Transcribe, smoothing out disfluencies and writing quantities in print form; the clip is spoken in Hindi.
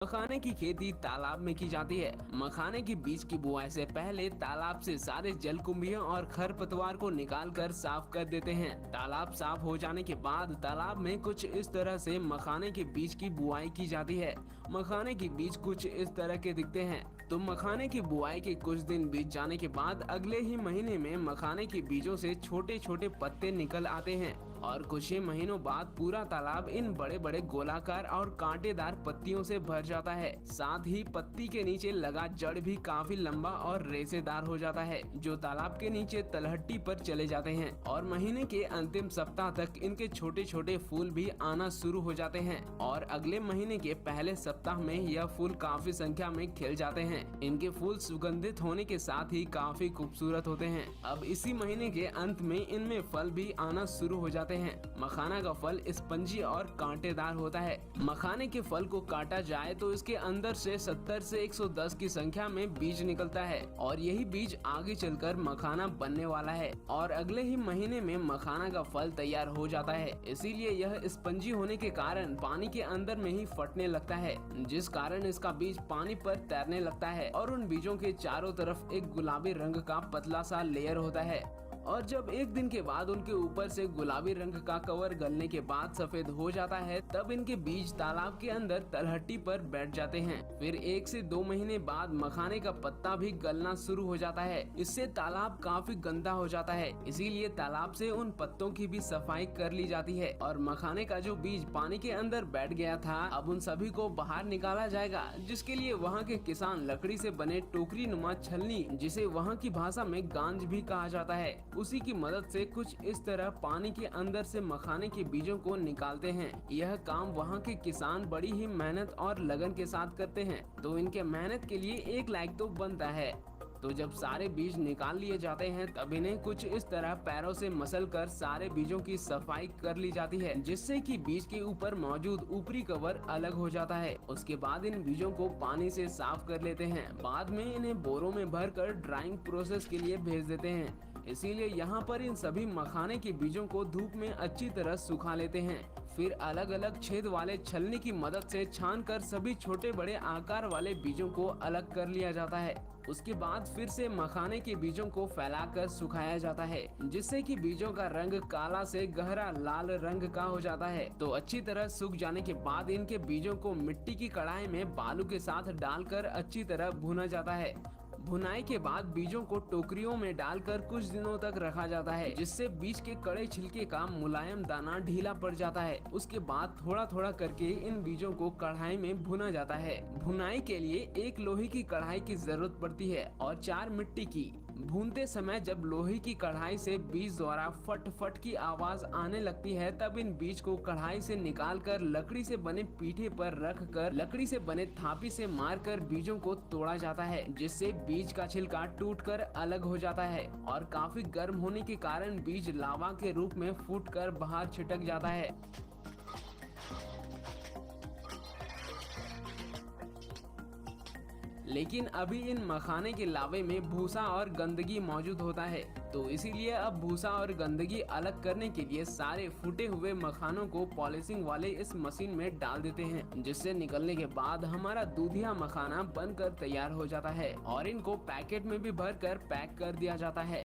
मखाने की खेती तालाब में की जाती है। मखाने के बीज की बुआई से पहले तालाब से सारे जलकुंभियों और खरपतवार को निकाल कर साफ कर देते हैं। तालाब साफ हो जाने के बाद तालाब में कुछ इस तरह से मखाने के बीज की बुआई की जाती है। मखाने के बीज कुछ इस तरह के दिखते हैं। तो मखाने की बुआई के कुछ दिन बीत जाने के बाद अगले ही महीने में मखाने के बीजों से छोटे छोटे पत्ते निकल आते हैं और कुछ ही महीनों बाद पूरा तालाब इन बड़े बड़े गोलाकार और कांटेदार पत्तियों से भर जाता है। साथ ही पत्ती के नीचे लगा जड़ भी काफी लंबा और रेशेदार हो जाता है, जो तालाब के नीचे तलहटी पर चले जाते हैं और महीने के अंतिम सप्ताह तक इनके छोटे छोटे फूल भी आना शुरू हो जाते हैं और अगले महीने के पहले सप्ताह में यह फूल काफी संख्या में खिल जाते हैं। इनके फूल सुगंधित होने के साथ ही काफी खूबसूरत होते हैं। अब इसी महीने के अंत में इनमें फल भी आना शुरू हो जाते हैं। मखाना का फल स्पंजी और कांटेदार होता है। मखाने के फल को काटा जाए तो इसके अंदर से 70 से 110 की संख्या में बीज निकलता है और यही बीज आगे चलकर मखाना बनने वाला है और अगले ही महीने में मखाना का फल तैयार हो जाता है। इसीलिए यह स्पंजी होने के कारण पानी के अंदर में ही फटने लगता है, जिस कारण इसका बीज पानी पर तैरने लगता है और उन बीजों के चारों तरफ एक गुलाबी रंग का पतला सा लेयर होता है। और जब एक दिन के बाद उनके ऊपर से गुलाबी रंग का कवर गलने के बाद सफेद हो जाता है, तब इनके बीज तालाब के अंदर तलहटी पर बैठ जाते हैं। फिर 1 से 2 महीने बाद मखाने का पत्ता भी गलना शुरू हो जाता है। इससे तालाब काफी गंदा हो जाता है, इसीलिए तालाब से उन पत्तों की भी सफाई कर ली जाती है और मखाने का जो बीज पानी के अंदर बैठ गया था, अब उन सभी को बाहर निकाला जाएगा, जिसके लिए वहाँ के किसान लकड़ी से बने टोकरी नुमा छलनी, जिसे वहाँ की भाषा में गांज भी कहा जाता है, उसी की मदद से कुछ इस तरह पानी के अंदर से मखाने के बीजों को निकालते हैं। यह काम वहाँ के किसान बड़ी ही मेहनत और लगन के साथ करते हैं, तो इनके मेहनत के लिए एक लाइक तो बनता है। तो जब सारे बीज निकाल लिए जाते हैं तब इन्हें कुछ इस तरह पैरों से मसल कर सारे बीजों की सफाई कर ली जाती है, जिससे कि बीज के ऊपर मौजूद ऊपरी कवर अलग हो जाता है। उसके बाद इन बीजों को पानी से साफ कर लेते हैं। बाद में इन्हें बोरों में भरकर ड्राइंग प्रोसेस के लिए भेज देते हैं। इसीलिए यहाँ पर इन सभी मखाने के बीजों को धूप में अच्छी तरह सुखा लेते हैं। फिर अलग अलग छेद वाले छलनी की मदद से छान कर सभी छोटे बड़े आकार वाले बीजों को अलग कर लिया जाता है। उसके बाद फिर से मखाने के बीजों को फैलाकर सुखाया जाता है, जिससे कि बीजों का रंग काला से गहरा लाल रंग का हो जाता है। तो अच्छी तरह सूख जाने के बाद इनके बीजों को मिट्टी की कढ़ाई में बालू के साथ डालकर अच्छी तरह भुना जाता है। भुनाई के बाद बीजों को टोकरियों में डालकर कुछ दिनों तक रखा जाता है, जिससे बीज के कड़े छिलके का मुलायम दाना ढीला पड़ जाता है। उसके बाद थोड़ा थोड़ा करके इन बीजों को कढ़ाई में भुना जाता है। भुनाई के लिए एक लोहे की कढ़ाई की जरूरत पड़ती है और 4 मिट्टी की। भूनते समय जब लोहे की कढ़ाई से बीज द्वारा फट फट की आवाज आने लगती है, तब इन बीज को कढ़ाई से निकालकर लकड़ी से बने पीठे पर रख कर लकड़ी से बने थापी से मारकर बीजों को तोड़ा जाता है, जिससे बीज का छिलका टूटकर अलग हो जाता है और काफी गर्म होने के कारण बीज लावा के रूप में फूटकर बाहर छिटक जाता है। लेकिन अभी इन मखाने के लावे में भूसा और गंदगी मौजूद होता है, तो इसीलिए अब भूसा और गंदगी अलग करने के लिए सारे फूटे हुए मखानों को पॉलिशिंग वाले इस मशीन में डाल देते हैं, जिससे निकलने के बाद हमारा दूधिया मखाना बनकर तैयार हो जाता है और इनको पैकेट में भी भरकर पैक कर दिया जाता है।